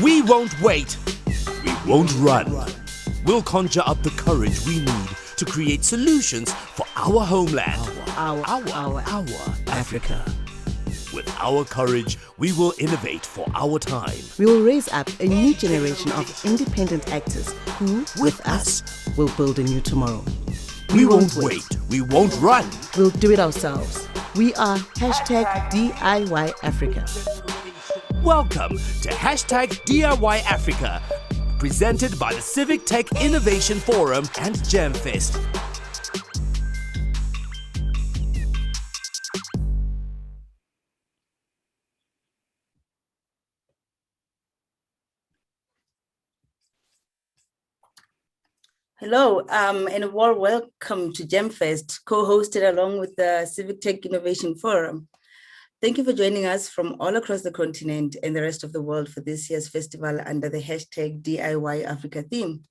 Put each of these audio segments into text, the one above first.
We won't wait. We won't run. We'll conjure up the courage we need to create solutions for our homeland. Our Africa. With our courage, we will innovate for our time. We will raise up a new generation of independent actors who, with us, will build a new tomorrow. We won't wait. We won't run. We'll do it ourselves. We are #DIY Africa. Welcome to #DIY Africa, presented by the Civic Tech Innovation Forum and Jamfest. Hello, and a warm welcome to Jamfest, co-hosted along with the Civic Tech Innovation Forum. Thank you for joining us from all across the continent and the rest of the world for this year's festival under the #DIY Africa theme.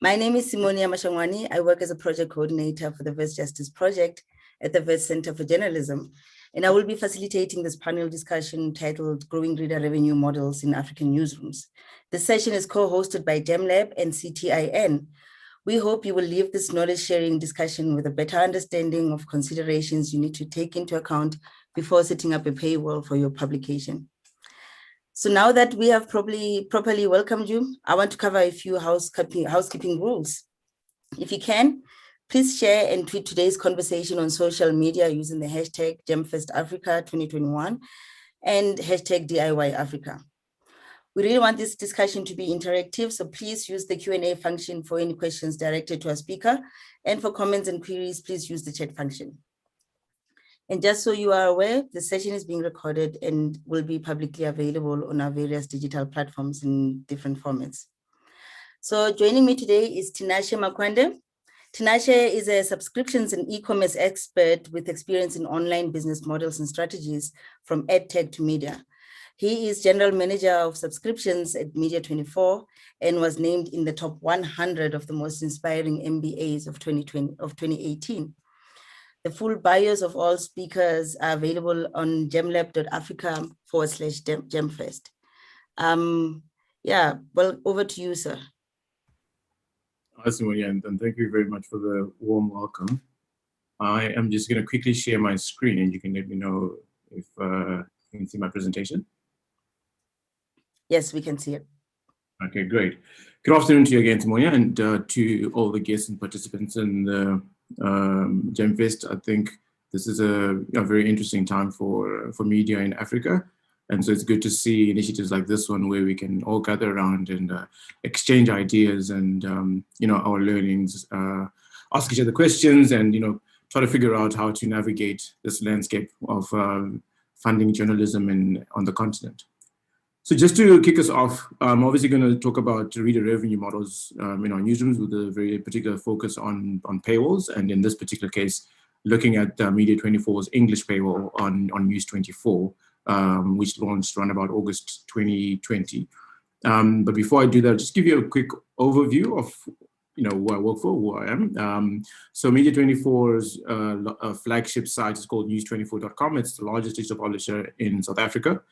My name is Simonia Mashangwani. I work as a project coordinator for the Vets Justice Project at the Vets Center for Journalism, and I will be facilitating this panel discussion titled Growing Reader Revenue Models in African Newsrooms. The session is co-hosted by Jamlab and CTIN. We hope you will leave this knowledge-sharing discussion with a better understanding of considerations you need to take into account before setting up a paywall for your publication. So now that we have properly welcomed you, I want to cover a few housekeeping rules. If you can, please share and tweet today's conversation on social media using the #JamfestAfrica 2021 and #DIYAfrica. We really want this discussion to be interactive, so please use the Q&A function for any questions directed to our speaker, and for comments and queries, please use the chat function. And just so you are aware, the session is being recorded and will be publicly available on our various digital platforms in different formats. So joining me today is TinaShe Makwande. TinaShe is a subscriptions and e-commerce expert with experience in online business models and strategies from EdTech to media. He is General Manager of Subscriptions at Media24 and was named in the top 100 of the most inspiring MBAs of 2018. The full bios of all speakers are available on jamlab.africa/Jamfest. Well, over to you, sir. Hi, Simonia, and thank you very much for the warm welcome. I am just going to quickly share my screen, and you can let me know if you can see my presentation. Yes, we can see it. Okay, great. Good afternoon to you again, Simonia, and to all the guests and participants in the Jamfest. I think this is a very interesting time for media in Africa. And so it's good to see initiatives like this one where we can all gather around and exchange ideas and, our learnings, ask each other questions and, try to figure out how to navigate this landscape of funding journalism on the continent. So just to kick us off, I'm obviously going to talk about reader revenue models in our newsrooms with a very particular focus on paywalls. And in this particular case, looking at Media24's English paywall on News24, which launched around about August 2020. But before I do that, just give you a quick overview of who I work for, who I am. So Media24's flagship site is called news24.com. It's the largest digital publisher in South Africa.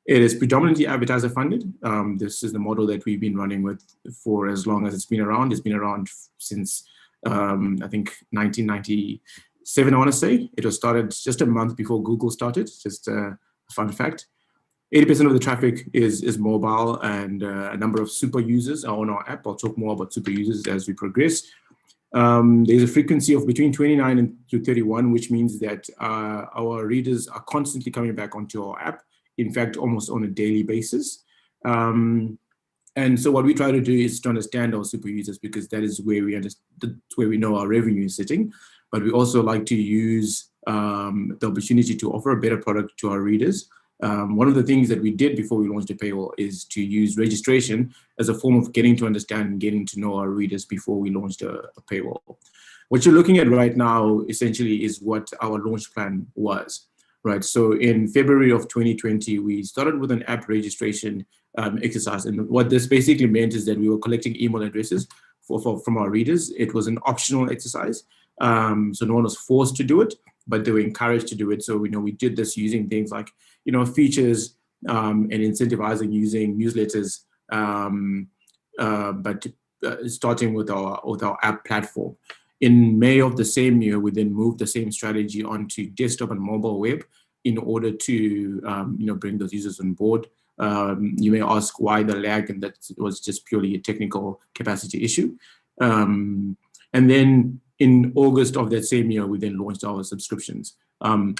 It is predominantly advertiser funded. This is the model that we've been running with for as long as it's been around. It's been around since, I think, 1997, I want to say. It was started just a month before Google started, just a fun fact. 80% of the traffic is mobile, and a number of super users are on our app. I'll talk more about super users as we progress. There's a frequency of between 29 and 31, which means that our readers are constantly coming back onto our app. In fact, almost on a daily basis. And so what we try to do is to understand our super users, because that is where we know our revenue is sitting. But we also like to use the opportunity to offer a better product to our readers. One of the things that we did before we launched a paywall is to use registration as a form of getting to understand and getting to know our readers before we launched a paywall. What you're looking at right now, essentially, is what our launch plan was. Right, so in February of 2020, we started with an app registration exercise. And what this basically meant is that we were collecting email addresses from our readers. It was an optional exercise. So no one was forced to do it, but they were encouraged to do it. So we did this using things like features and incentivizing using newsletters but starting with our app platform. In May of the same year, we then moved the same strategy onto desktop and mobile web in order to bring those users on board. You may ask why the lag, and that was just purely a technical capacity issue. And then in August of that same year, we then launched our subscriptions. And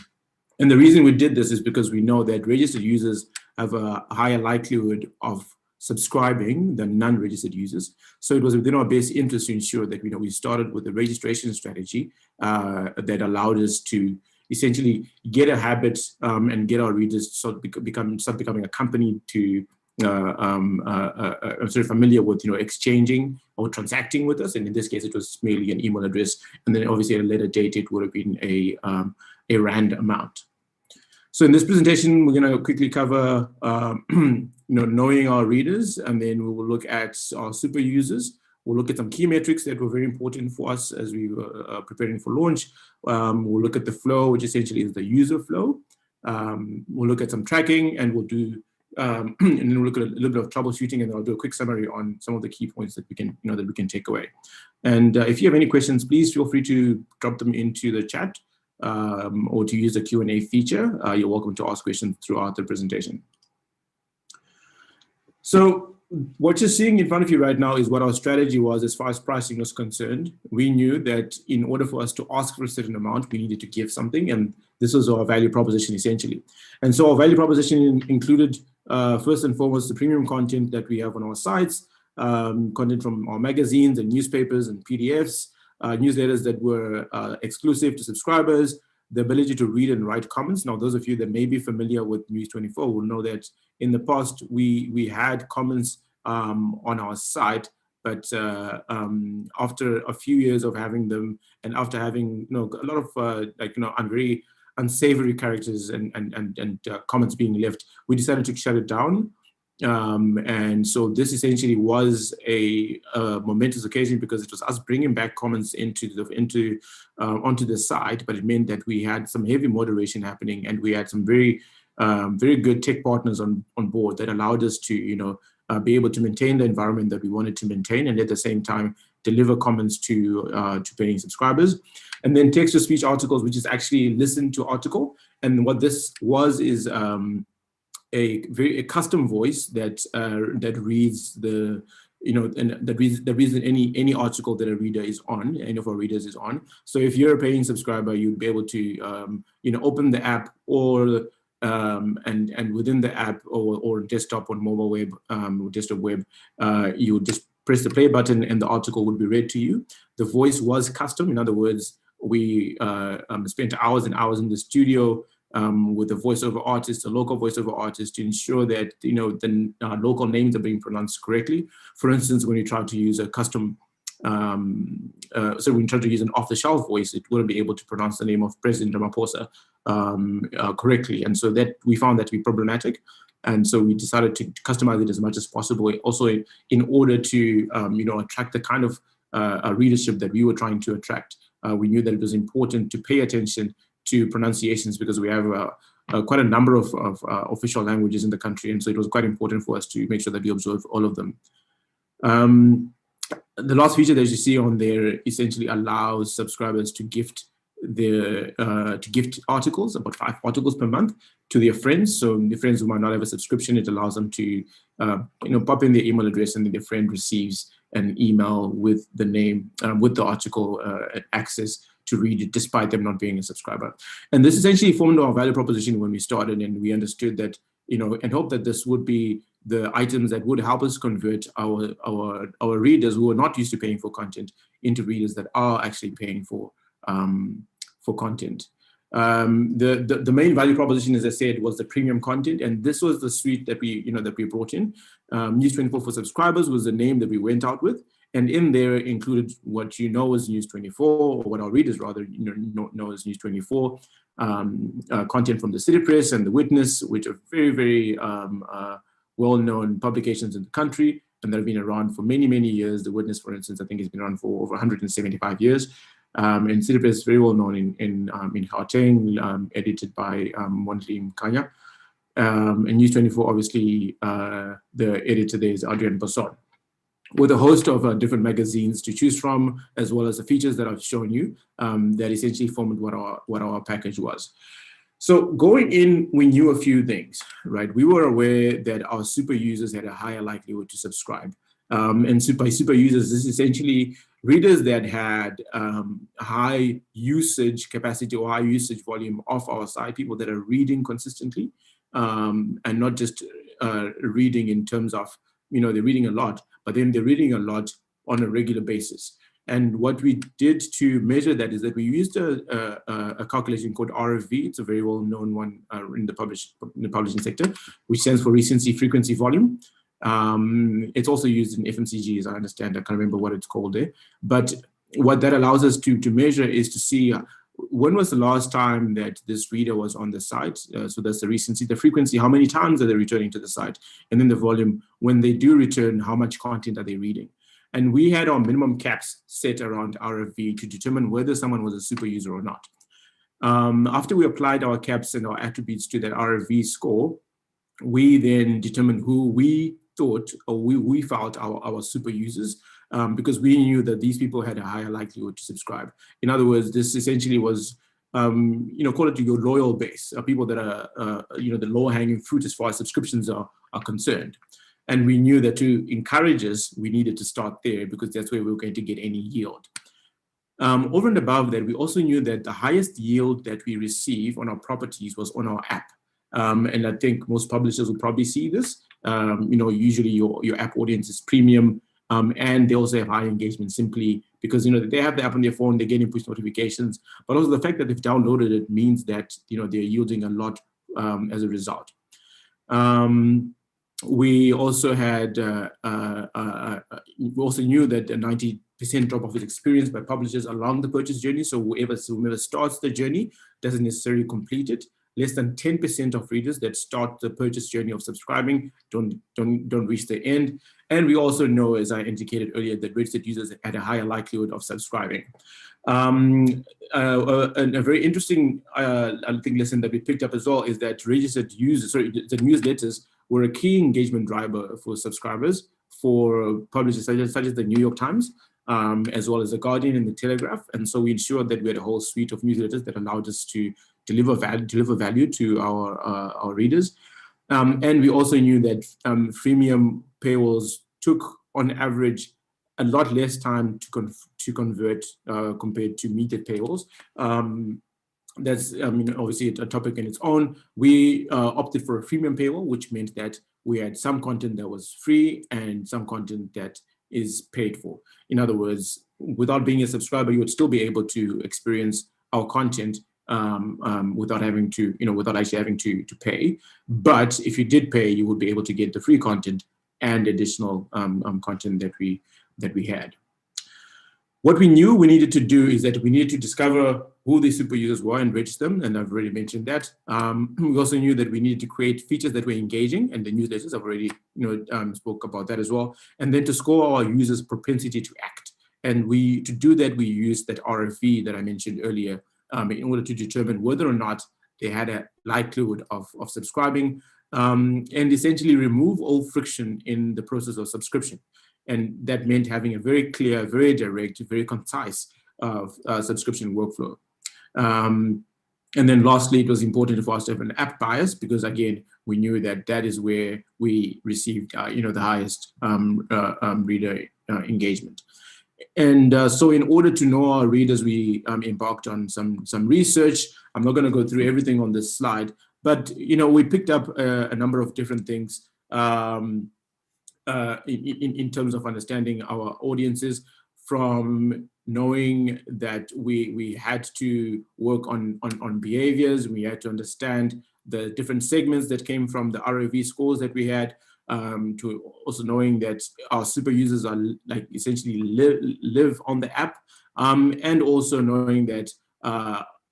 the reason we did this is because we know that registered users have a higher likelihood of subscribing than non-registered users. So it was within our best interest to ensure that we started with a registration strategy that allowed us to essentially get a habit and get our readers start becoming accustomed to sort of familiar with exchanging or transacting with us. And in this case, it was merely an email address, and then obviously at a later date it would have been a rand amount. So in this presentation, we're going to quickly cover knowing our readers, and then we will look at our super users. We'll look at some key metrics that were very important for us as we were preparing for launch. We'll look at the flow, which essentially is the user flow. We'll look at some tracking, and we'll do and then we'll look at a little bit of troubleshooting, and I'll do a quick summary on some of the key points that we can take away. And if you have any questions, please feel free to drop them into the chat or to use the Q&A feature. You're welcome to ask questions throughout the presentation. So what you're seeing in front of you right now is what our strategy was as far as pricing was concerned. We knew that in order for us to ask for a certain amount, we needed to give something, and this was our value proposition essentially. And so our value proposition included first and foremost the premium content that we have on our sites, content from our magazines and newspapers and PDFs, newsletters that were exclusive to subscribers, the ability to read and write comments. Now, those of you that may be familiar with News24 will know that in the past, we had comments on our site, but after a few years of having them, and after having a lot of very unsavory characters and comments being left, we decided to shut it down. And so this essentially was a momentous occasion because it was us bringing back comments onto the site, but it meant that we had some heavy moderation happening, and we had some very good tech partners on board that allowed us to be able to maintain the environment that we wanted to maintain, and at the same time deliver comments to paying subscribers. And then text-to-speech articles, which is actually listen to article, and what this was is a custom voice that reads the that reads any article that a reader is on, any of our readers is on. So if you're a paying subscriber, you'd be able to open the app or and within the app or desktop or mobile web, desktop web, you would just press the play button and the article would be read to you. The voice was custom. In other words, we spent hours and hours in the studio with a voiceover artist, a local voiceover artist, to ensure that the local names are being pronounced correctly. For instance, when you try to use a custom, so when you try to use an off-the-shelf voice, it wouldn't be able to pronounce the name of President Ramaphosa correctly, and so that we found that to be problematic. And so we decided to customize it as much as possible, also in order to attract the kind of readership that we were trying to attract. We knew that it was important to pay attention to pronunciations because we have quite a number of official languages in the country, and so it was quite important for us to make sure that we observe all of them. The last feature that you see on there essentially allows subscribers to gift articles, about 5 articles per month, to their friends. So the friends who might not have a subscription, it allows them to pop in their email address, and then their friend receives an email with the name, with the article access to read it, despite them not being a subscriber. And this essentially formed our value proposition when we started, and we understood that, and hoped that this would be the items that would help us convert our readers who are not used to paying for content into readers that are actually paying for content. The main value proposition, as I said, was the premium content, and this was the suite that we brought in. News24 for subscribers was the name that we went out with, and in there included what as News24, or what our readers rather know as News24, content from the City Press and the Witness, which are very, very well-known publications in the country, and that have been around for many, many years. The Witness, for instance, I think has been around for over 175 years. And City Press is very well known in Gauteng, edited by Mondli Mkanya. and News24, obviously, the editor there is Adrian Basson, with a host of different magazines to choose from, as well as the features that I've shown you that essentially formed what our package was. So going in, we knew a few things, right? We were aware that our super users had a higher likelihood to subscribe. And by super users, this is essentially readers that had high usage capacity or high usage volume of our site, people that are reading consistently, and not just reading in terms of, they're reading a lot, but then they're reading a lot on a regular basis. And what we did to measure that is that we used a calculation called RFV. It's a very well-known one in the publishing sector, which stands for recency, frequency, volume. It's also used in FMCG, as I understand. I can't remember what it's called there. But what that allows us to measure is to see when was the last time that this reader was on the site. So that's the recency, the frequency, how many times are they returning to the site, and then the volume. When they do return, how much content are they reading? And we had our minimum caps set around RFV to determine whether someone was a super user or not. After we applied our caps and our attributes to that RFV score, we then determined who we thought or we felt our super users, because we knew that these people had a higher likelihood to subscribe. In other words, this essentially was, call it your loyal base, people that are, the lower hanging fruit as far as subscriptions are concerned. And we knew that to encourage us, we needed to start there because that's where we were going to get any yield. Over and above that, we also knew that the highest yield that we receive on our properties was on our app. And I think most publishers will probably see this. Usually your app audience is premium, and they also have high engagement simply because, they have the app on their phone, they're getting push notifications, but also the fact that they've downloaded it means that, they're yielding a lot as a result. We also had, we also knew that a 90% drop-off is experienced by publishers along the purchase journey. So whoever starts the journey doesn't necessarily complete it. Less than 10% of readers that start the purchase journey of subscribing don't reach the end. And we also know, as I indicated earlier, that registered users had a higher likelihood of subscribing. A very interesting, lesson that we picked up as well is that registered users, the newsletters were a key engagement driver for subscribers for publishers such as the New York Times, as well as the Guardian and the Telegraph. And so we ensured that we had a whole suite of newsletters that allowed us to deliver value to our readers. And we also knew that freemium paywalls took, on average, a lot less time to convert compared to metered paywalls. That's, obviously a topic in its own. We opted for a freemium paywall, which meant that we had some content that was free and some content that is paid for. In other words, without being a subscriber, you would still be able to experience our content without having to, without actually having to pay. But if you did pay, you would be able to get the free content and additional content that we had. What we knew we needed to do is that we needed to discover who the super users were and register them, and I've already mentioned that. We also knew that we needed to create features that were engaging, and the newsletters, I've already spoke about that as well, and then to score our users' propensity to act. And to do that, we used that RFV that I mentioned earlier in order to determine whether or not they had a likelihood of subscribing, and essentially remove all friction in the process of subscription. And that meant having a very clear, very direct, very concise subscription workflow. And then lastly, it was important for us to have an app bias because, again, we knew that that is where we received the highest reader engagement. And so in order to know our readers, we embarked on some research. I'm not going to go through everything on this slide, but we picked up a number of different things in terms of understanding our audiences, from knowing that we had to work on behaviors, we had to understand the different segments that came from the ROV scores that we had, to also knowing that our super users are essentially live on the app, and also knowing that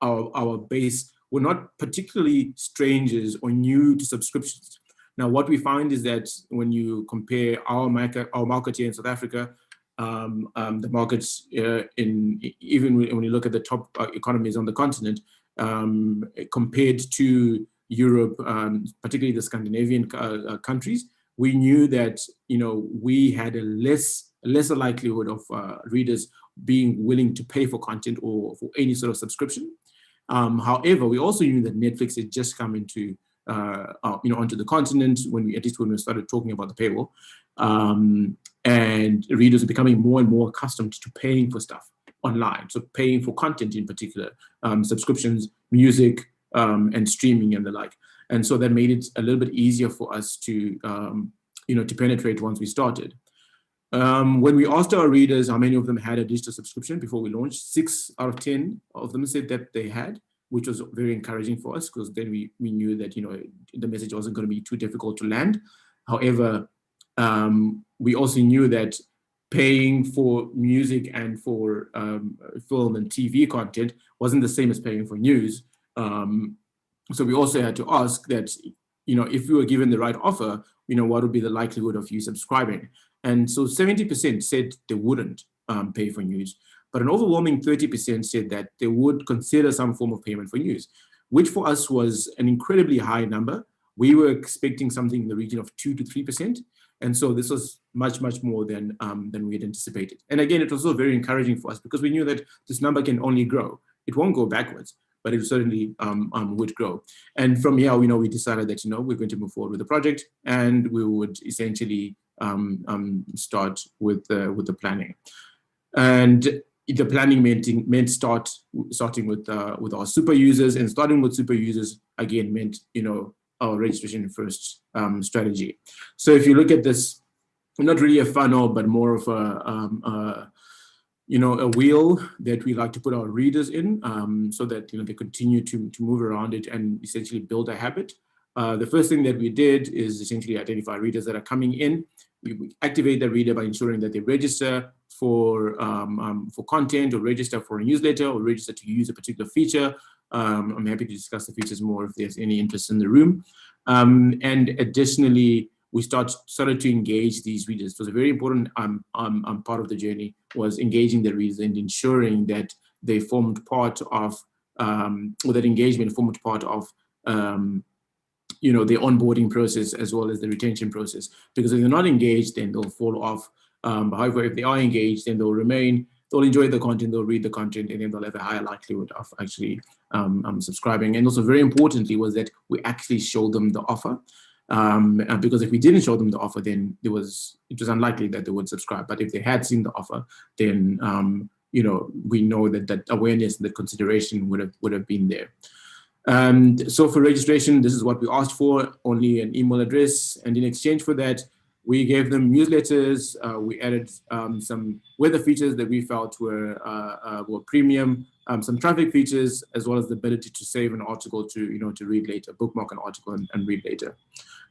our base were not particularly strangers or new to subscriptions. Now, what we find is that when you compare our market here in South Africa, the markets even when you look at the top economies on the continent, compared to Europe, particularly the Scandinavian countries, we knew that, we had a lesser likelihood of readers being willing to pay for content or for any sort of subscription. However, we also knew that Netflix had just come into, onto the continent at least when we started talking about the paywall, and readers are becoming more and more accustomed to paying for stuff online. So paying for content in particular, subscriptions, music, and streaming and the like. And so that made it a little bit easier for us to, to penetrate once we started. When we asked our readers how many of them had a digital subscription before we launched, 6 out of 10 of them said that they had, which was very encouraging for us, because then we knew that, the message wasn't going to be too difficult to land. However, we also knew that paying for music and for film and TV content wasn't the same as paying for news. So we also had to ask that, if we were given the right offer, what would be the likelihood of you subscribing? And so 70% said they wouldn't pay for news, but an overwhelming 30% said that they would consider some form of payment for news, which for us was an incredibly high number. We were expecting something in the region of 2 to 3%. And so this was much, much more than we had anticipated. And again, it was also very encouraging for us because we knew that this number can only grow. It won't go backwards, but it certainly would grow. And from here, we decided that, we're going to move forward with the project, and we would essentially start with the planning. And the planning meant starting with our super users, and starting with super users again meant, our registration first strategy. So if you look at this, not really a funnel, but more of a wheel that we like to put our readers in, so that they continue to move around it and essentially build a habit. The first thing that we did is essentially identify readers that are coming in. We activate the reader by ensuring that they register for content, or register for a newsletter, or register to use a particular feature. I'm happy to discuss the features more if there's any interest in the room. And additionally, we started to engage these readers. So a very important part of the journey was engaging the readers and ensuring that they formed part of, or that engagement formed part of, the onboarding process as well as the retention process. Because if they're not engaged, then they'll fall off. However, if they are engaged, then they'll remain. They'll enjoy the content, they'll read the content, and then they'll have a higher likelihood of actually subscribing. And also very importantly was that we actually showed them the offer. Because if we didn't show them the offer, then it was unlikely that they would subscribe. But if they had seen the offer, then we know that awareness and that consideration would have been there. So for registration, this is what we asked for: only an email address, and in exchange for that, we gave them newsletters. We added some weather features that we felt were premium, some traffic features, as well as the ability to save an article to read later, bookmark an article and read later.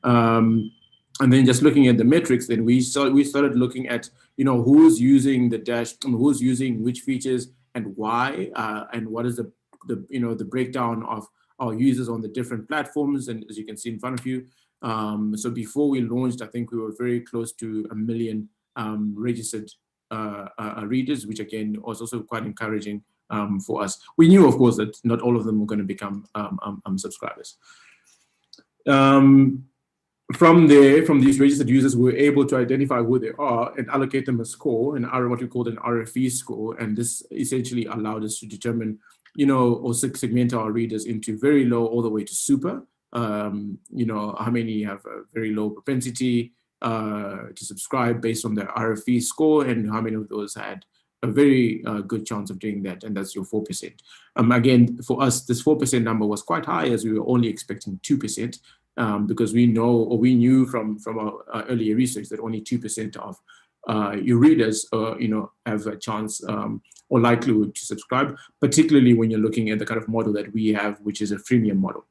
And then just looking at the metrics, then we started looking at who's using the dash, who's using which features and why, and what is the breakdown of our users on the different platforms. And as you can see in front of you. So before we launched, I think we were very close to 1 million registered readers, which again was also quite encouraging for us. We knew, of course, that not all of them were going to become subscribers. From these registered users, we were able to identify who they are and allocate them a score, what we called an RFE score. And this essentially allowed us to determine, or segment our readers into very low all the way to super. How many have a very low propensity to subscribe based on their RFE score, and how many of those had a very good chance of doing that, and that's your 4%. Again, for us, this 4% number was quite high, as we were only expecting 2%, because we knew from our earlier research that only 2% of your readers, have a chance or likelihood to subscribe, particularly when you're looking at the kind of model that we have, which is a freemium model.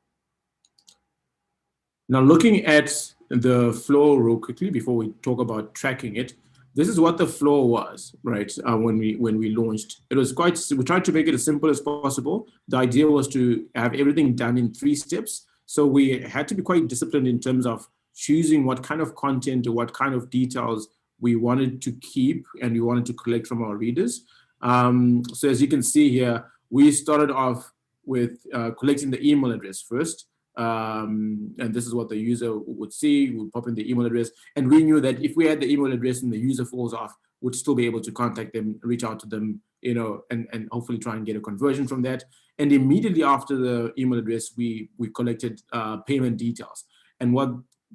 Now, looking at the flow real quickly before we talk about tracking it, this is what the flow was, right? When we launched, it was we tried to make it as simple as possible. The idea was to have everything done in 3 steps. So we had to be quite disciplined in terms of choosing what kind of content or what kind of details we wanted to keep and we wanted to collect from our readers. So as you can see here, we started off with collecting the email address first. and this is what the user would see. Would pop in the email address, and we knew that if we had the email address and the user falls off, we'd still be able to contact them, reach out to them, and hopefully try and get a conversion from that. And immediately after the email address, we collected payment details. And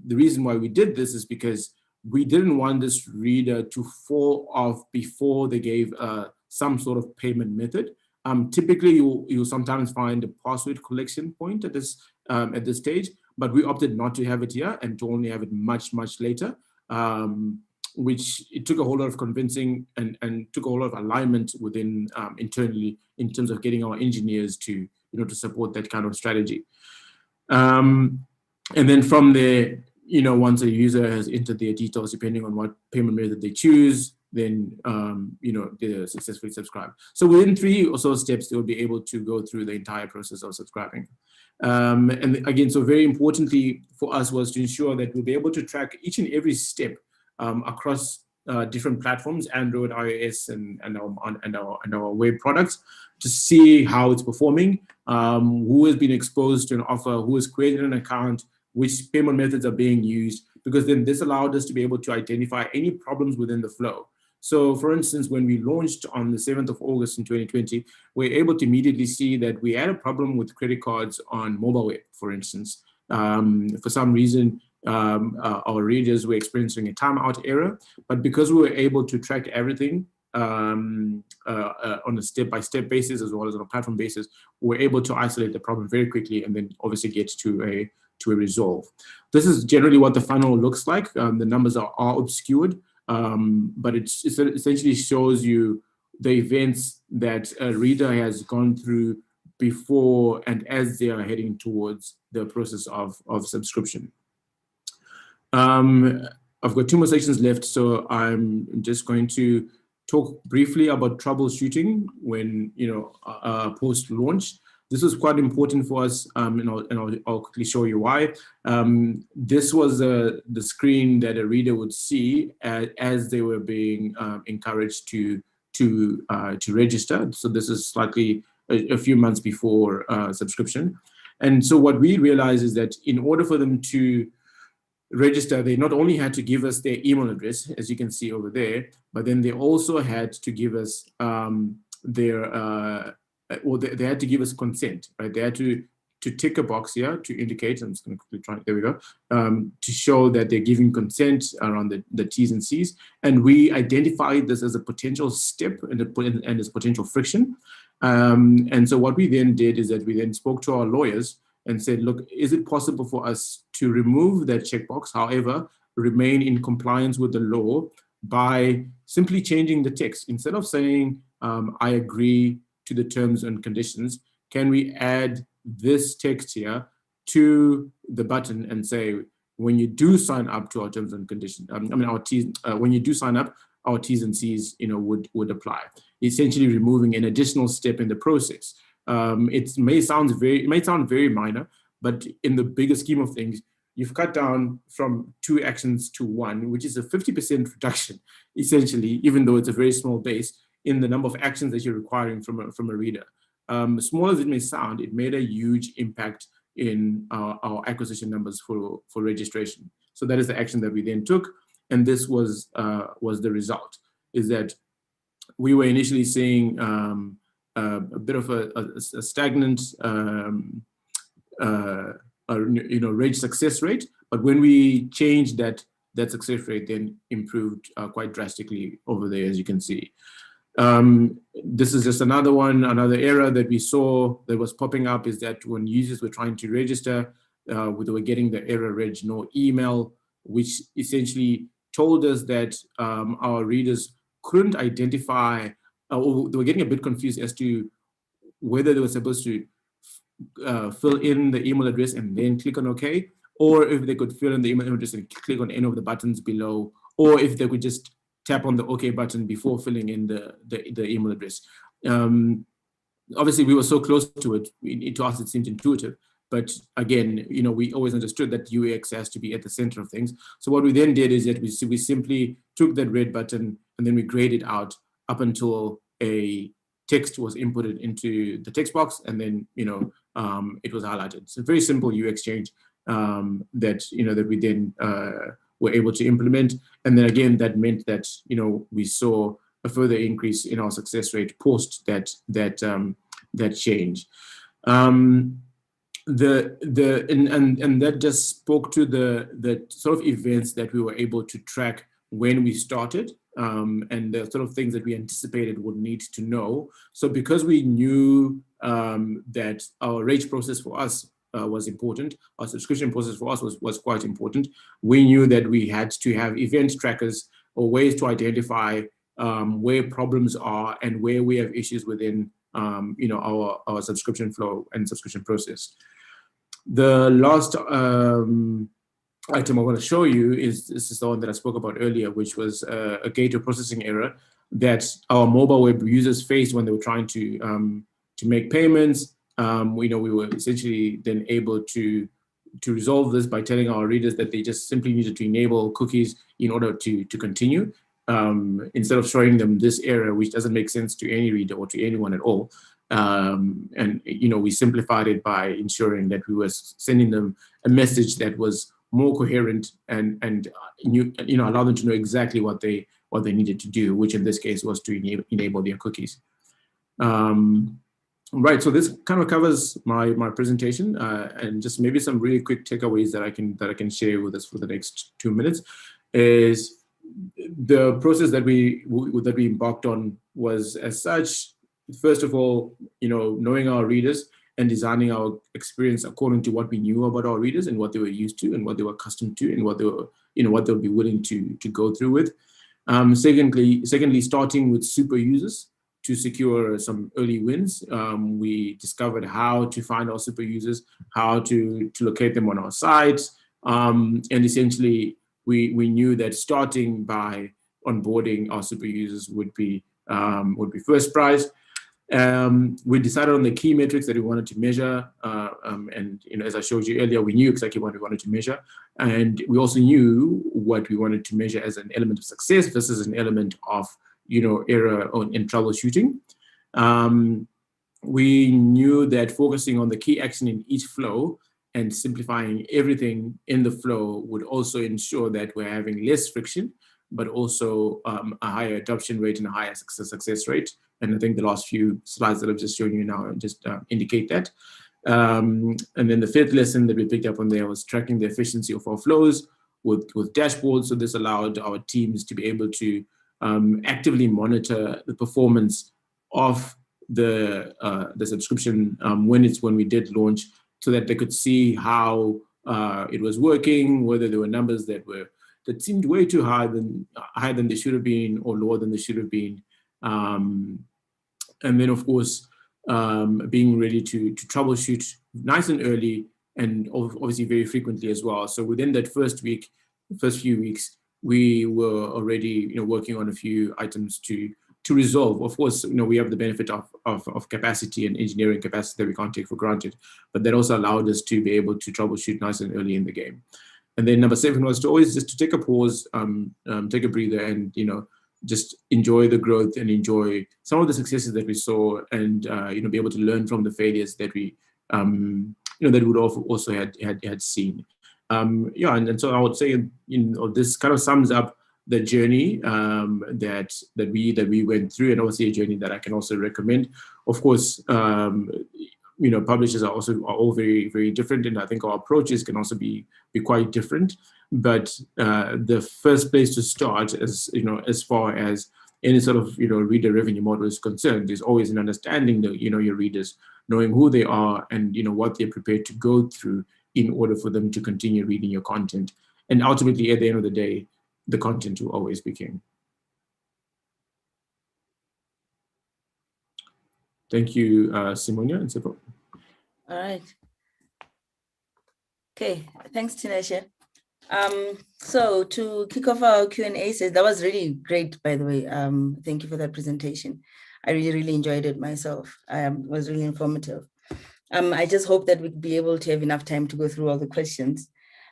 the reason why we did this is because we didn't want this reader to fall off before they gave some sort of payment method. Typically, you'll sometimes find a password collection point at this stage, but we opted not to have it here and to only have it much, much later, which it took a whole lot of convincing and took a whole lot of alignment within internally in terms of getting our engineers to support that kind of strategy. And then from there, once a user has entered their details, depending on what payment method they choose, then they're successfully subscribed. So within 3 or so steps, they will be able to go through the entire process of subscribing. And again, so very importantly for us was to ensure that we'll be able to track each and every step across different platforms, Android, iOS, and our web products, to see how it's performing, who has been exposed to an offer, who has created an account, which payment methods are being used, because then this allowed us to be able to identify any problems within the flow. So for instance, when we launched on the 7th of August in 2020, we're able to immediately see that we had a problem with credit cards on mobile web, for instance. For some reason, our readers were experiencing a timeout error, but because we were able to track everything on a step-by-step basis as well as on a platform basis, we're able to isolate the problem very quickly and then obviously get to a resolve. This is generally what the funnel looks like. The numbers are obscured, but it essentially shows you the events that a reader has gone through before and as they are heading towards the process of subscription. I've got 2 more sections left, so I'm just going to talk briefly about troubleshooting when, post-launch. This was quite important for us, and I'll quickly show you why. This was the screen that a reader would see as they were being encouraged to register. So this is slightly a few months before subscription. And so what we realized is that in order for them to register, they not only had to give us their email address, as you can see over there, but then they also had to give us they had to give us consent, right? They had to tick a box here to indicate, I'm just going to quickly try, there we go, to show that they're giving consent around the T's and C's. And we identified this as a potential step and as potential friction. And so what we then did is that we then spoke to our lawyers and said, look, is it possible for us to remove that checkbox, however, remain in compliance with the law by simply changing the text? Instead of saying, I agree to the terms and conditions, can we add this text here to the button and say, when you do sign up to our terms and conditions, our T's, when you do sign up, our T's and C's, would apply, essentially removing an additional step in the process. It may sound very minor, but in the bigger scheme of things, you've cut down from 2 actions to 1, which is a 50% reduction, essentially, even though it's a very small base in the number of actions that you're requiring from a reader. Small as it may sound, it made a huge impact in our acquisition numbers for registration. So that is the action that we then took, and this was the result, is that we were initially seeing a bit of a stagnant reg success rate, but when we changed that success rate, then improved quite drastically over there, as you can see. This is just another error that we saw that was popping up, is that when users were trying to register, they were getting the error reg no email, which essentially told us that our readers couldn't identify, or they were getting a bit confused as to whether they were supposed to fill in the email address and then click on OK, or if they could fill in the email address and click on any of the buttons below, or if they could just tap on the OK button before filling in the email address. Obviously, we were so close to it, to us it seemed intuitive. But again, we always understood that UX has to be at the center of things. So what we then did is that we simply took that red button and then we grayed it out up until a text was inputted into the text box, and then it was highlighted. It's a very simple UX change that we then were able to implement, and then again that meant that we saw a further increase in our success rate post that change. And that just spoke to the sort of events that we were able to track when we started, and the sort of things that we anticipated would need to know. So because we knew that our rate process for us was important, our subscription process for us was quite important, we knew that we had to have event trackers or ways to identify where problems are and where we have issues within our subscription flow and subscription process. The last item I want to show you this is the one that I spoke about earlier, which was a gateway processing error that our mobile web users faced when they were trying to make payments. We were essentially then able to resolve this by telling our readers that they just simply needed to enable cookies in order to continue, instead of showing them this error, which doesn't make sense to any reader or to anyone at all. And we simplified it by ensuring that we were sending them a message that was more coherent and allow them to know exactly what they needed to do, which in this case was to enable their cookies. Right, so this kind of covers my presentation, and just maybe some really quick takeaways that I can share with us for the next 2 minutes is the process that we embarked on was as such. First of all, knowing our readers and designing our experience according to what we knew about our readers and what they were used to and what they were accustomed to and what they were, what they would be willing to go through with. Secondly, starting with super users to secure some early wins. We discovered how to find our super users, how to locate them on our sites, and essentially we knew that starting by onboarding our super users would be first prize. We decided on the key metrics that we wanted to measure, and as I showed you earlier, we knew exactly what we wanted to measure, and we also knew what we wanted to measure as an element of success versus an element of error in troubleshooting. We knew that focusing on the key action in each flow and simplifying everything in the flow would also ensure that we're having less friction, but also a higher adoption rate and a higher success rate. And I think the last few slides that I've just shown you now just indicate that. And then the fifth lesson that we picked up on there was tracking the efficiency of our flows with dashboards. So this allowed our teams to be able to actively monitor the performance of the subscription when we did launch, so that they could see how it was working, whether there were numbers that seemed way too higher than they should have been or lower than they should have been. And then, of course, being ready to troubleshoot nice and early, and obviously very frequently as well. So within that first few weeks, we were already working on a few items to resolve. Of course, we have the benefit of capacity and engineering capacity that we can't take for granted, but that also allowed us to be able to troubleshoot nice and early in the game. And then number 7 was to always just to take a pause, take a breather, and just enjoy the growth and enjoy some of the successes that we saw, and be able to learn from the failures that we that we also had seen. And so I would say this kind of sums up the journey that we went through, and obviously a journey that I can also recommend. Of course, publishers are all very, very different, and I think our approaches can also be quite different. But the first place to start, as far as any sort of reader revenue model is concerned, is always in understanding your readers, knowing who they are, and what they're prepared to go through in order for them to continue reading your content. And ultimately, at the end of the day, the content will always be king. Thank you, Simonia and Sipho. All right. Okay, thanks, TinaShe. So to kick off our Q&A session, that was really great, by the way. Thank you for that presentation. I really, really enjoyed it myself. It was really informative. I just hope that we'd be able to have enough time to go through all the questions.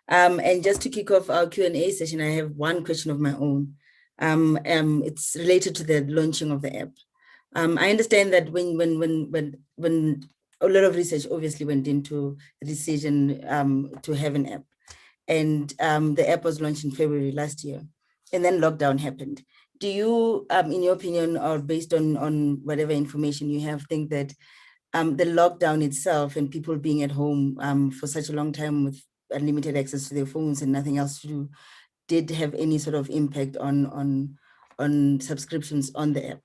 And just to kick off our Q&A session, I have one question of my own. It's related to the launching of the app. I understand that when a lot of research obviously went into the decision to have an app. And the app was launched in February last year, and then lockdown happened. Do you, in your opinion, or based on whatever information you have, think that the lockdown itself and people being at home for such a long time with unlimited access to their phones and nothing else to do did have any sort of impact on subscriptions on the app?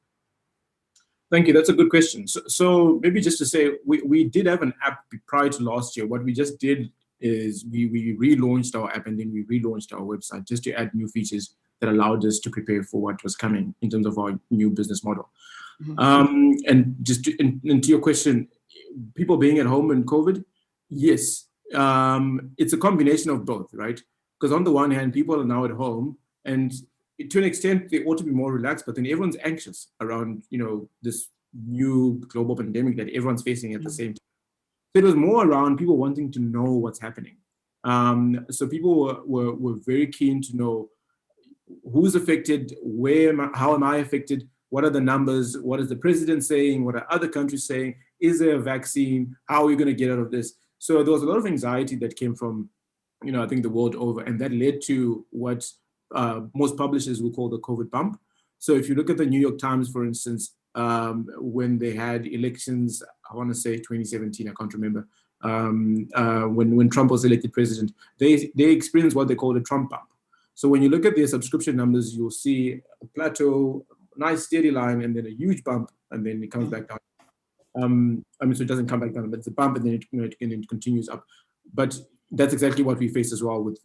Thank you. That's a good question. So maybe just to say, we did have an app prior to last year. What we just did is we relaunched our app, and then we relaunched our website just to add new features that allowed us to prepare for what was coming in terms of our new business model. Mm-hmm. And just to your question, people being at home in COVID, yes, it's a combination of both, right? Because on the one hand, people are now at home, and to an extent, they ought to be more relaxed, but then everyone's anxious around, this new global pandemic that everyone's facing at the same time. So it was more around people wanting to know what's happening. So people were very keen to know who's affected, how am I affected, what are the numbers, what is the president saying, what are other countries saying, is there a vaccine, how are we going to get out of this? So there was a lot of anxiety that came from, I think the world over, and that led to what most publishers will call the COVID bump. So if you look at the New York Times, for instance, when they had elections, I want to say 2017, I can't remember, when Trump was elected president, they experienced what they call a Trump bump. So when you look at their subscription numbers, you'll see a plateau, nice steady line, and then a huge bump, and then it comes back down. So it doesn't come back down, but it's a bump, and then it continues up. But that's exactly what we faced as well with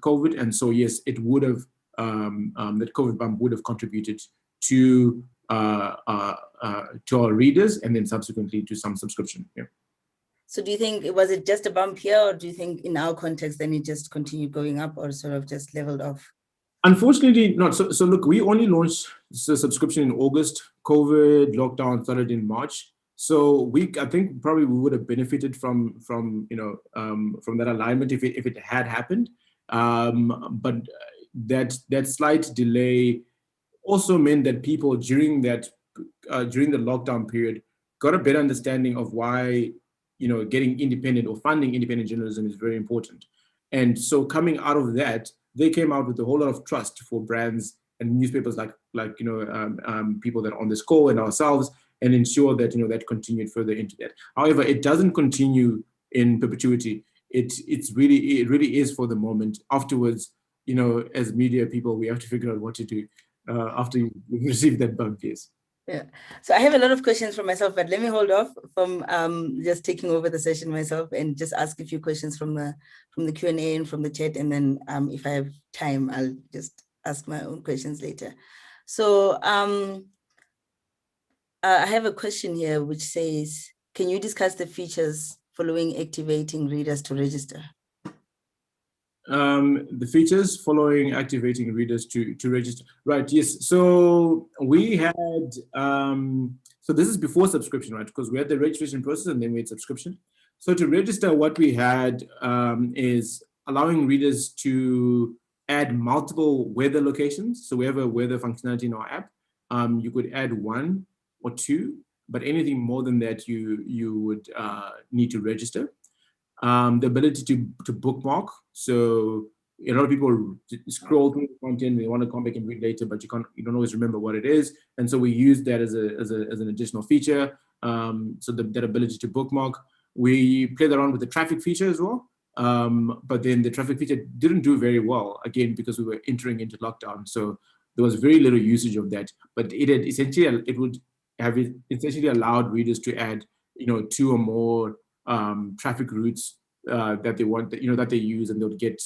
COVID. And so yes, it would have that COVID bump would have contributed to our readers, and then subsequently to some subscription. Yeah. So do you think, was it just a bump here, or do you think in our context then it just continued going up, or sort of just leveled off? Unfortunately not. So look, we only launched the subscription in August. COVID lockdown started in March. So I think probably we would have benefited from that alignment if it had happened. But that slight delay also meant that people during the lockdown period got a better understanding of why getting independent or funding independent journalism is very important. And so coming out of that, they came out with a whole lot of trust for brands and newspapers like people that are on this call and ourselves, and ensure that that continued further into that. However, it doesn't continue in perpetuity. It really is for the moment. Afterwards, as media people, we have to figure out what to do after you receive that bump. Yes. Yeah. So I have a lot of questions for myself, but let me hold off from just taking over the session myself and just ask a few questions from the Q&A and from the chat. And then if I have time, I'll just ask my own questions later. So I have a question here which says, can you discuss the features following activating readers to register? The features following activating readers to register. Right, yes. So we had, so this is before subscription, right? Because we had the registration process and then we had subscription. So to register, what we had is allowing readers to add multiple weather locations. So we have a weather functionality in our app. You could add 1 or 2, but anything more than that, you would need to register. The ability to bookmark. So a lot of people scroll through the content, they want to come back and read later, but you don't always remember what it is. And so we use that as an additional feature. So that ability to bookmark. We played around with the traffic feature as well. But then the traffic feature didn't do very well, again, because we were entering into lockdown. So there was very little usage of that. But it would have essentially allowed readers to add, 2 or more traffic routes that they want, that they use, and they'll get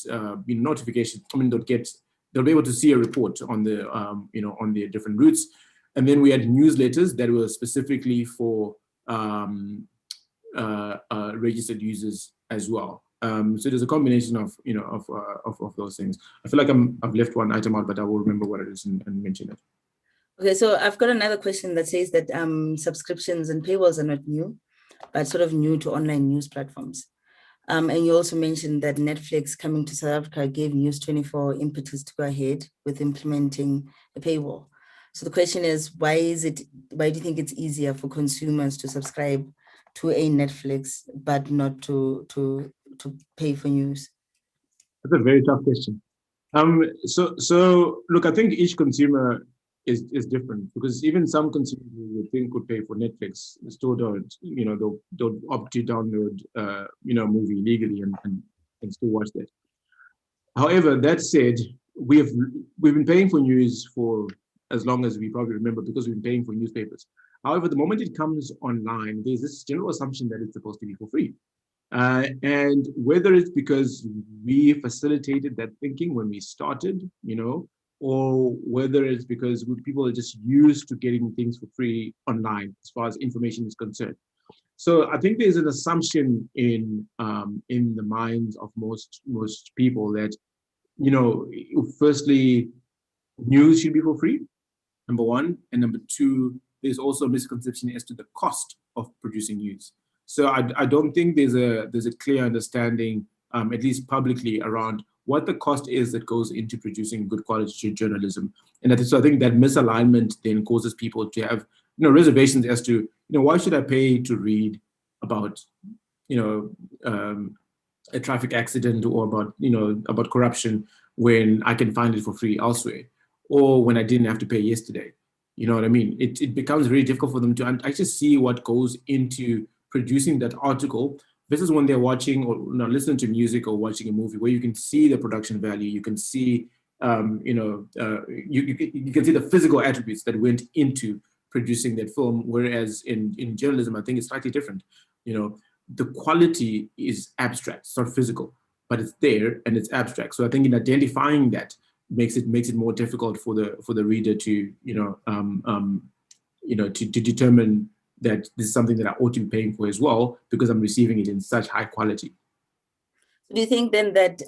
notifications. They'll be able to see a report on the on the different routes. And then we had newsletters that were specifically for registered users as well. So there's a combination of of those things. I feel like I've left one item out, but I will remember what it is and mention it. Okay, so I've got another question that says that subscriptions and paywalls are not new, but sort of new to online news platforms. And you also mentioned that Netflix coming to South Africa gave News24 impetus to go ahead with implementing a paywall. So the question is, why do you think it's easier for consumers to subscribe to a Netflix, but not to pay for news? That's a very tough question. So look, I think each consumer is different, because even some consumers who would think would pay for Netflix still don't. They'll opt to download movie legally and still watch that. However, that said, we've been paying for news for as long as we probably remember, because we've been paying for newspapers. However, the moment it comes online, there's this general assumption that it's supposed to be for free. And whether it's because we facilitated that thinking when we started, or whether it's because people are just used to getting things for free online as far as information is concerned. So I think there's an assumption in the minds of most people that, firstly, news should be for free, number one, and number two, there's also a misconception as to the cost of producing news. So I don't think there's a clear understanding, at least publicly, around what the cost is that goes into producing good quality journalism. And so I think that misalignment then causes people to have reservations as to why should I pay to read about a traffic accident or about corruption when I can find it for free elsewhere, or when I didn't have to pay yesterday. You know what I mean? It becomes very difficult for them to actually see what goes into producing that article versus when they're watching or listening to music or watching a movie, where you can see the production value, you can see you can see the physical attributes that went into producing that film. Whereas in journalism, I think it's slightly different. The quality is abstract, it's not physical, but it's there and it's abstract. So I think in identifying that makes it more difficult for the reader to to determine that this is something that I ought to be paying for as well, because I'm receiving it in such high quality. Do you think then that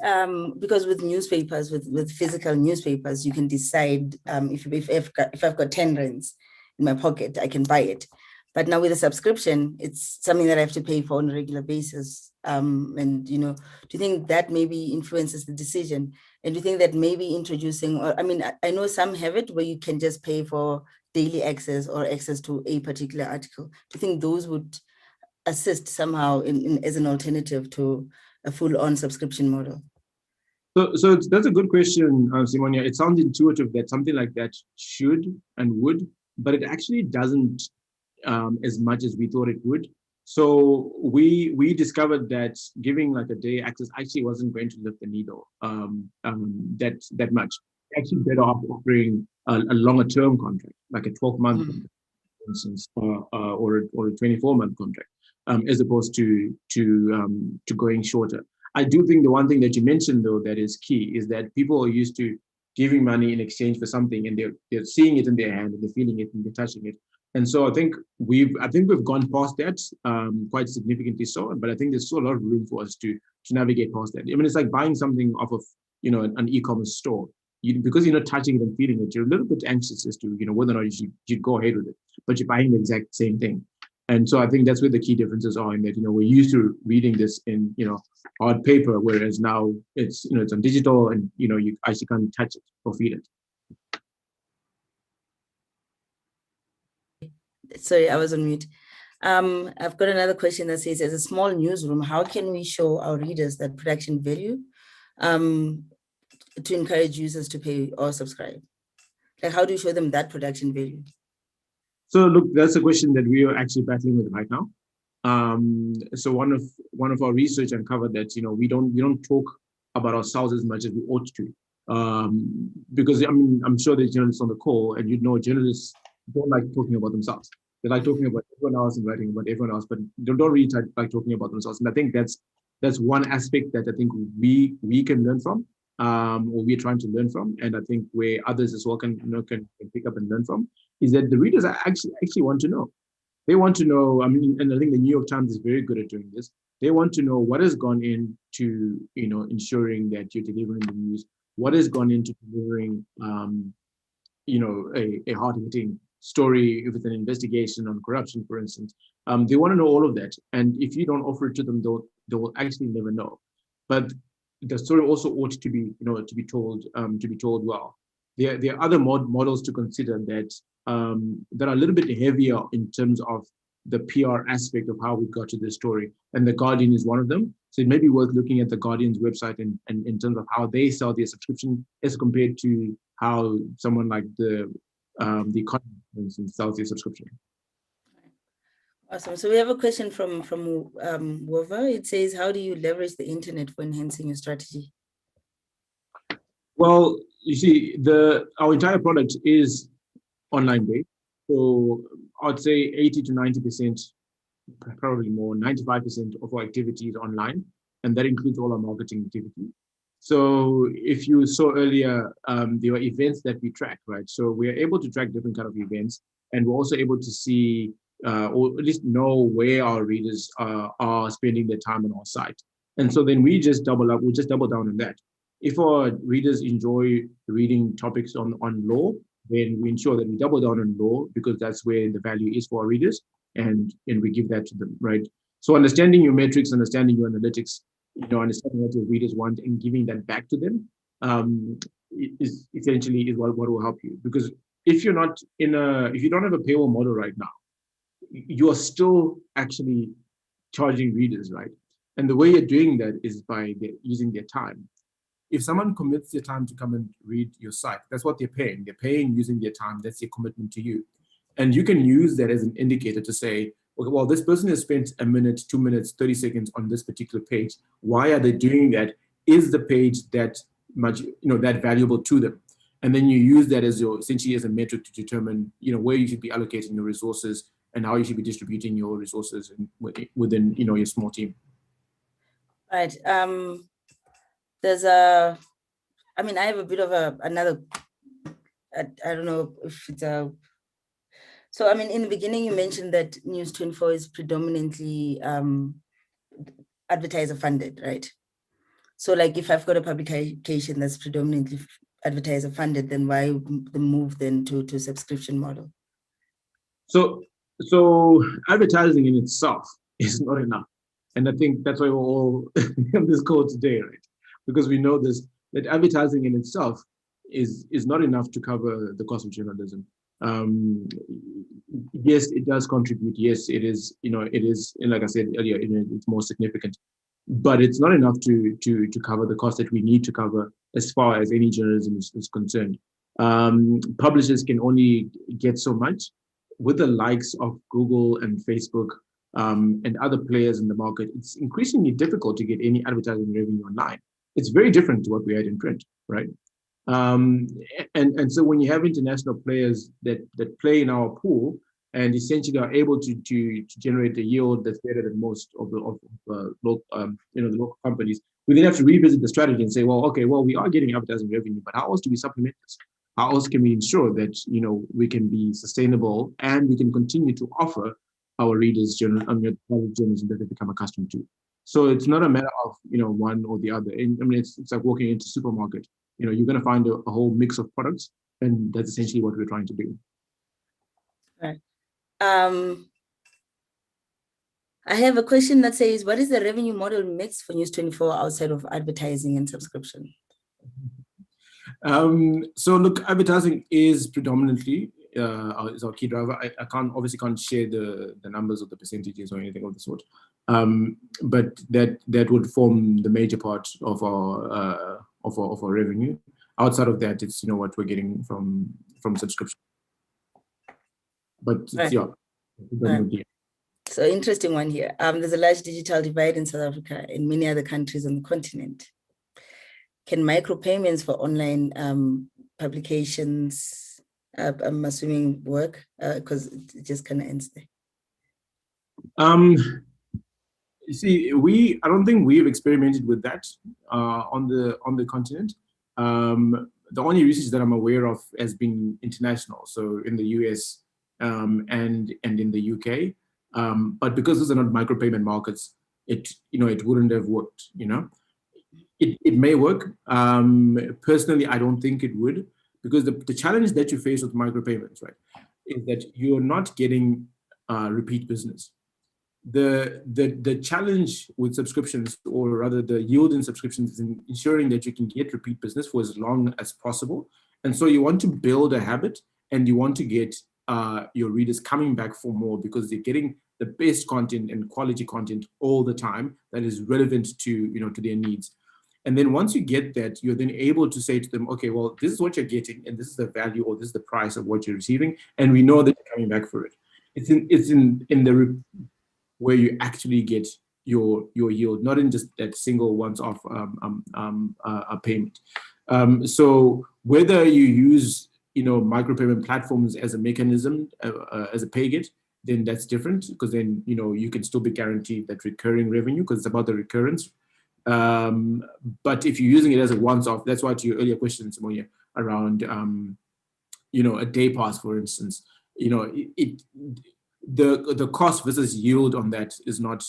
because with newspapers, with physical newspapers, you can decide if I've got 10 rands in my pocket, I can buy it. But now with a subscription, it's something that I have to pay for on a regular basis. And do you think that maybe influences the decision? And do you think that maybe introducing, I know some have it where you can just pay for daily access or access to a particular article. Do you think those would assist somehow in as an alternative to a full-on subscription model? So that's a good question, Simonia. It sounds intuitive that something like that should and would, but it actually doesn't as much as we thought it would. So we discovered that giving like a day access actually wasn't going to lift the needle that much. Actually better off offering a longer term contract, like a 12-month contract, for instance, or a 24-month contract, as opposed to going shorter. I do think the one thing that you mentioned though that is key is that people are used to giving money in exchange for something, and they're seeing it in their hand and they're feeling it and they're touching it. And so I think we've gone past that quite significantly so, but I think there's still a lot of room for us to navigate past that. I mean, it's like buying something off of an e-commerce store. Because you're not touching it and feeling it, you're a little bit anxious as to whether or not you should go ahead with it, but you're buying the exact same thing. And so I think that's where the key differences are, in that we're used to reading this in hard paper, whereas now it's it's on digital, and you actually can't touch it or feel it. Sorry, I was on mute. I've got another question that says, as a small newsroom, how can we show our readers that production value to encourage users to pay or subscribe? Like, how do you show them that production value? So look, that's a question that we are actually battling with right now. So one of our research uncovered that we don't talk about ourselves as much as we ought to, because I'm sure there's journalists on the call, and journalists don't like talking about themselves. They like talking about everyone else and writing about everyone else, but they don't really like talking about themselves. And I think that's one aspect that I think we can learn from, or we're trying to learn from, and I think where others as well can pick up and learn from, is that the readers actually want to know. They want to know. And I think the New York Times is very good at doing this. They want to know what has gone into ensuring that you're delivering the news. What has gone into delivering a hard-hitting story, if it's an investigation on corruption, for instance. They want to know all of that, and if you don't offer it to them, they will actually never know. But the story also ought to be told well. There are other models to consider that are a little bit heavier in terms of the PR aspect of how we got to this story. And The Guardian is one of them. So it may be worth looking at The Guardian's website and in terms of how they sell their subscription as compared to how someone like the Economist, for instance, sells their subscription. Awesome. So we have a question from Wova. It says, how do you leverage the internet for enhancing your strategy? Well, you see, our entire product is online based. So I'd say 80 to 90%, probably more, 95% of our activity is online, and that includes all our marketing activity. So if you saw earlier, there were events that we track, right? So we are able to track different kind of events, and we're also able to see or at least know where our readers are spending their time on our site. And so then we just double down on that. If our readers enjoy reading topics on law, then we ensure that we double down on law because that's where the value is for our readers, and we give that to them, right? So understanding your metrics, understanding your analytics, understanding what your readers want and giving that back to them is essentially what will help you. Because if you're not if you don't have a paywall model right now, you are still actually charging readers, right? And the way you're doing that is by using their time. If someone commits their time to come and read your site, that's what they're paying. They're paying using their time. That's their commitment to you. And you can use that as an indicator to say, okay, well, this person has spent a minute, 2 minutes, 30 seconds on this particular page. Why are they doing that? Is the page that much, that valuable to them? And then you use that as essentially as a metric to determine, where you should be allocating your resources and how you should be distributing your resources within, your small team. Right. There's I have a bit of another, I don't know if it's so in the beginning you mentioned that News24 is predominantly advertiser funded, right? So like if I've got a publication that's predominantly advertiser funded, then why the move then to subscription model? So advertising in itself is not enough. And I think that's why we're all on this call today, right? Because we know that advertising in itself is not enough to cover the cost of journalism. Yes, it does contribute. Yes, it is, and like I said earlier, it's more significant, but it's not enough to cover the cost that we need to cover as far as any journalism is concerned. Publishers can only get so much. With the likes of Google and Facebook and other players in the market, it's increasingly difficult to get any advertising revenue online. It's very different to what we had in print, right? And so when you have international players that play in our pool and essentially are able to generate a yield that's better than most of the local companies, we then have to revisit the strategy and say, we are getting advertising revenue, but how else do we supplement this? How else can we ensure that we can be sustainable and we can continue to offer our readers journalism that they become accustomed to? So it's not a matter of one or the other. It's like walking into a supermarket. You're going to find a whole mix of products, and that's essentially what we're trying to do. Right. I have a question that says, what is the revenue model mix for News24 outside of advertising and subscription? So look, advertising is predominantly is our key driver. I obviously can't share the numbers of the percentages or anything of the sort, but that would form the major part of our revenue. Outside of that, it's what we're getting from subscription. But right. Right. So interesting one here. There's a large digital divide in South Africa and many other countries on the continent. Can micropayments for online publications, I'm assuming, work? Because it just kind of ends there. You see, I don't think we've experimented with that on the continent. The only research that I'm aware of has been international, so in the US and in the UK. But because those are not micropayment markets, it wouldn't have worked. It may work. Personally, I don't think it would, because the challenge that you face with micropayments, right, is that you're not getting repeat business. The challenge with subscriptions, or rather the yield in subscriptions, is in ensuring that you can get repeat business for as long as possible. And so you want to build a habit, and you want to get your readers coming back for more, because they're getting the best content and quality content all the time that is relevant to, to their needs. And then once you get that, you're then able to say to them, okay, well, this is what you're getting, and this is the value, or this is the price of what you're receiving, and we know that you're coming back for it. It's in the where you actually get your yield, not in just that single once-off payment. So whether you use micropayment platforms as a mechanism, as a pay get, then that's different, because then you can still be guaranteed that recurring revenue, because it's about the recurrence. But if you're using it as a once-off, that's why to your earlier question, Simonia, around a day pass, for instance, the cost versus yield on that is not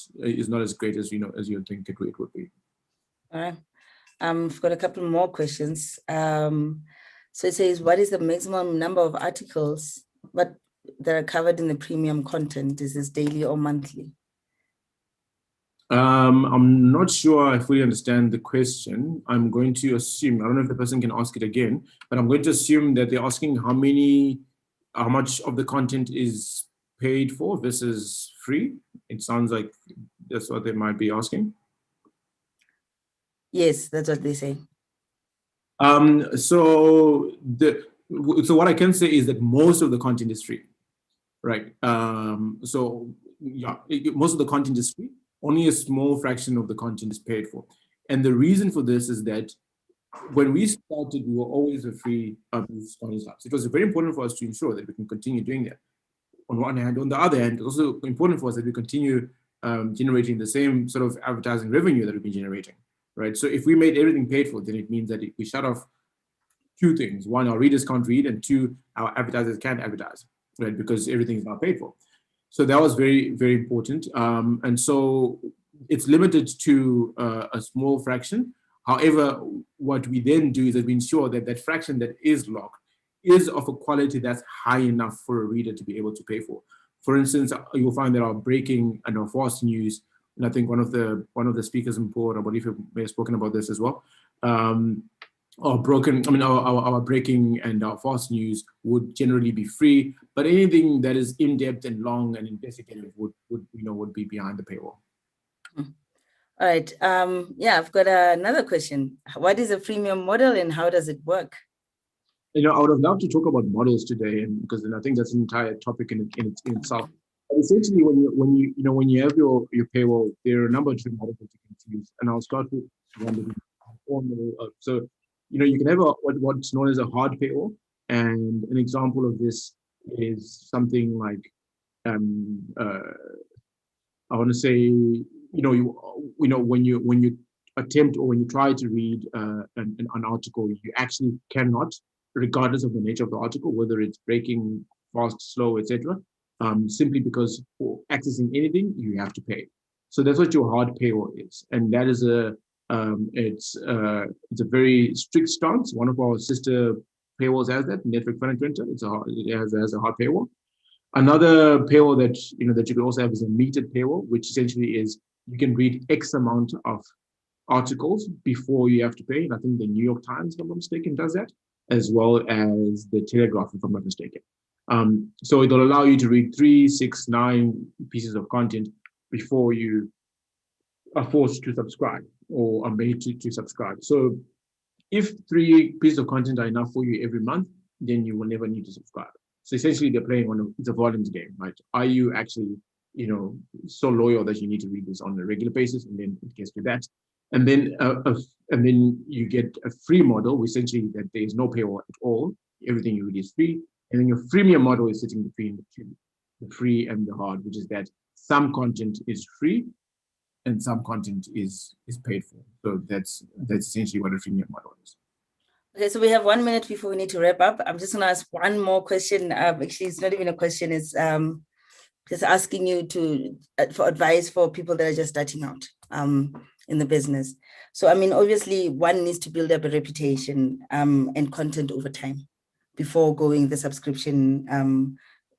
as great as as you think it would be. All right. I've got a couple more questions. So it says, what is the maximum number of articles that are covered in the premium content? Is this daily or monthly? I'm not sure I fully understand the question. I'm going to assume, I don't know if the person can ask it again, but I'm going to assume that they're asking how much of the content is paid for versus free. It sounds like that's what they might be asking. Yes, that's what they say. So what I can say is that most of the content is free, right? So yeah, most of the content is free. Only a small fraction of the content is paid for. And the reason for this is that when we started, we were always a free business startup. So it was very important for us to ensure that we can continue doing that. On one hand, on the other hand, it's also important for us that we continue generating the same sort of advertising revenue that we've been generating, right? So if we made everything paid for, then it means that we shut off two things. One, our readers can't read, and two, our advertisers can't advertise, right? Because everything is now paid for. So that was very, very important. And so it's limited to a small fraction. However, what we then do is that we ensure that that fraction that is locked is of a quality that's high enough for a reader to be able to pay for. For instance, you'll find that our breaking and our fast news, and I think one of the speakers in board, I believe, may have spoken about this as well. Our breaking and our fast news would generally be free, but anything that is in depth and long and investigative would be behind the paywall. All right. Yeah, I've got another question. What is a freemium model and how does it work? I would have loved to talk about models today, and because then I think that's an entire topic in itself. But essentially, when you have your paywall, there are a number of different models that you can choose, and I'll start with one. So you can have what's known as a hard paywall, and an example of this is something like I want to say when you attempt or when you try to read an article, you actually cannot, regardless of the nature of the article, whether it's breaking, fast, slow, etc. Simply because for accessing anything, you have to pay. So that's what your hard paywall is, and that is it's a very strict stance. One of our sister paywalls has that, Network Fun and Twitter. It has a hard paywall. Another paywall that you can also have is a metered paywall, which essentially is you can read X amount of articles before you have to pay. And I think the New York Times, if I'm not mistaken, does that, as well as the Telegraph, if I'm not mistaken. So it'll allow you to read 3, 6, 9 pieces of content before you are forced to subscribe or are made to subscribe. So if 3 pieces of content are enough for you every month, then you will never need to subscribe. So essentially they're playing it's a volumes game, right? Are you actually, so loyal that you need to read this on a regular basis? And then it gets to that. And then you get a free model, essentially that there is no paywall at all. Everything you read is free. And then your freemium model is sitting between the free and the hard, which is that some content is free and some content is paid for. So that's essentially what a freemium model is. Okay, so we have 1 minute before we need to wrap up. I'm just going to ask one more question. Actually, it's not even a question. It's just asking you for advice for people that are just starting out in the business. So, I mean, obviously, one needs to build up a reputation and content over time before going the subscription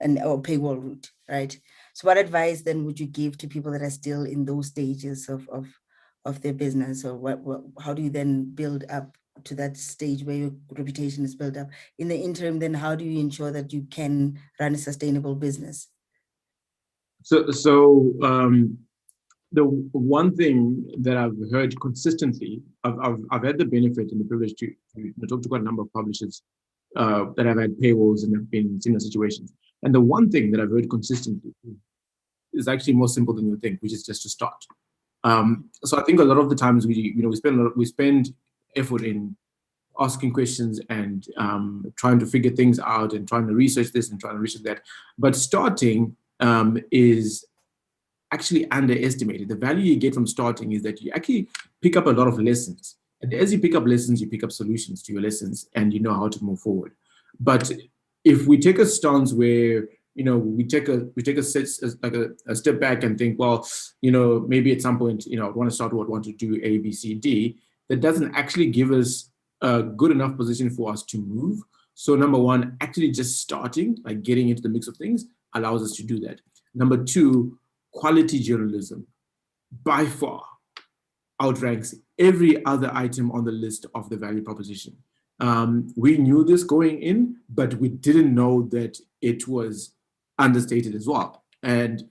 or paywall route, right? So what advice then would you give to people that are still in those stages of their business? Or how do you then build up to that stage where your reputation is built up? In the interim, then how do you ensure that you can run a sustainable business? The one thing that I've heard consistently, I've had the benefit and the privilege to talk to quite a number of publishers that have had paywalls and have been in similar situations. And the one thing that I've heard consistently is actually more simple than you think, which is just to start. So I think a lot of the times we spend effort in asking questions and trying to figure things out and trying to research this and trying to research that. But starting is actually underestimated. The value you get from starting is that you actually pick up a lot of lessons. And as you pick up lessons, you pick up solutions to your lessons and you know how to move forward. But if we take a stance where, we take a step back and think, well, maybe at some point, I want to start, want to do A, B, C, D, that doesn't actually give us a good enough position for us to move. So number one, actually just starting, like getting into the mix of things, allows us to do that. Number two, quality journalism by far outranks every other item on the list of the value proposition. We knew this going in, but we didn't know that it was understated as well. And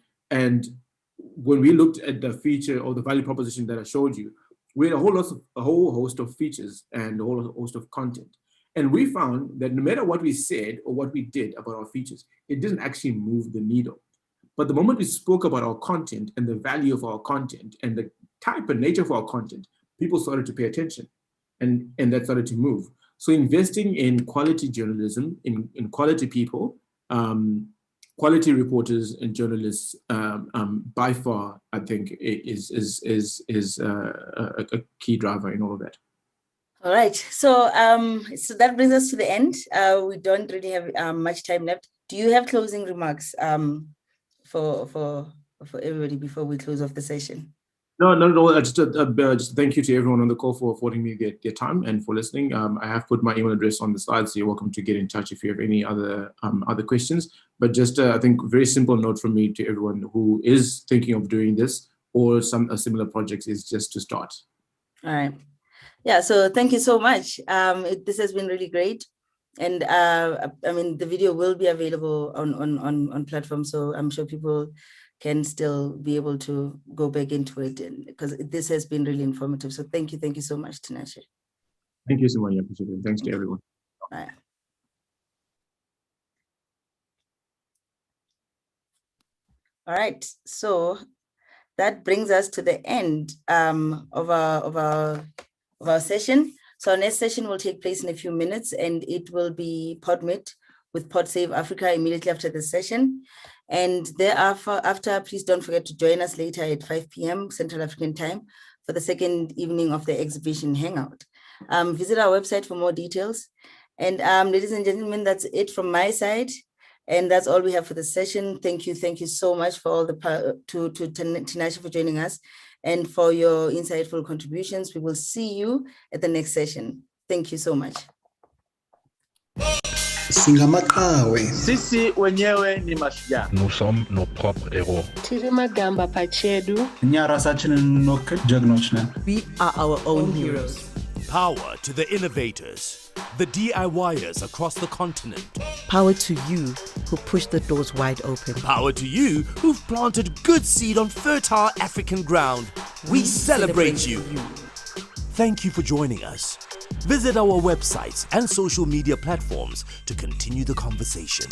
when we looked at the feature or the value proposition that I showed you, we had a whole host of features and a whole host of content. And we found that no matter what we said or what we did about our features, it didn't actually move the needle. But the moment we spoke about our content and the value of our content and the type and nature of our content, people started to pay attention and that started to move. So investing in quality journalism, in quality people, quality reporters and journalists, by far, I think is a key driver in all of that. All right, so that brings us to the end. We don't really have much time left. Do you have closing remarks for everybody before we close off the session? No, not at all. Just thank you to everyone on the call for affording me their time and for listening. I have put my email address on the slide, so you're welcome to get in touch if you have any other questions. But just I think very simple note from me to everyone who is thinking of doing this or a similar projects is just to start. All right. Yeah. So thank you so much. This has been really great. And the video will be available on platforms, so I'm sure people can still be able to go back into it, and because this has been really informative. So thank you so much, TinaShe. Thank you so much. I appreciate it. Thanks to everyone. Bye. All right, so that brings us to the end of our session. So our next session will take place in a few minutes, and it will be PodMeet with PodSave Africa immediately after the session. And thereafter, please don't forget to join us later at 5 p.m. Central African time for the second evening of the exhibition hangout. Visit our website for more details. And ladies and gentlemen, that's it from my side. And that's all we have for the session. Thank you so much for all to TinaShe for joining us and for your insightful contributions. We will see you at the next session. Thank you so much. Sisi wenyewe ni mashujaa. Nous sommes nos propres héros. We are our own heroes. Power to the innovators, the DIYers across the continent. Power to you who push the doors wide open. Power to you who've planted good seed on fertile African ground. We celebrate you. Thank you for joining us. Visit our websites and social media platforms to continue the conversation.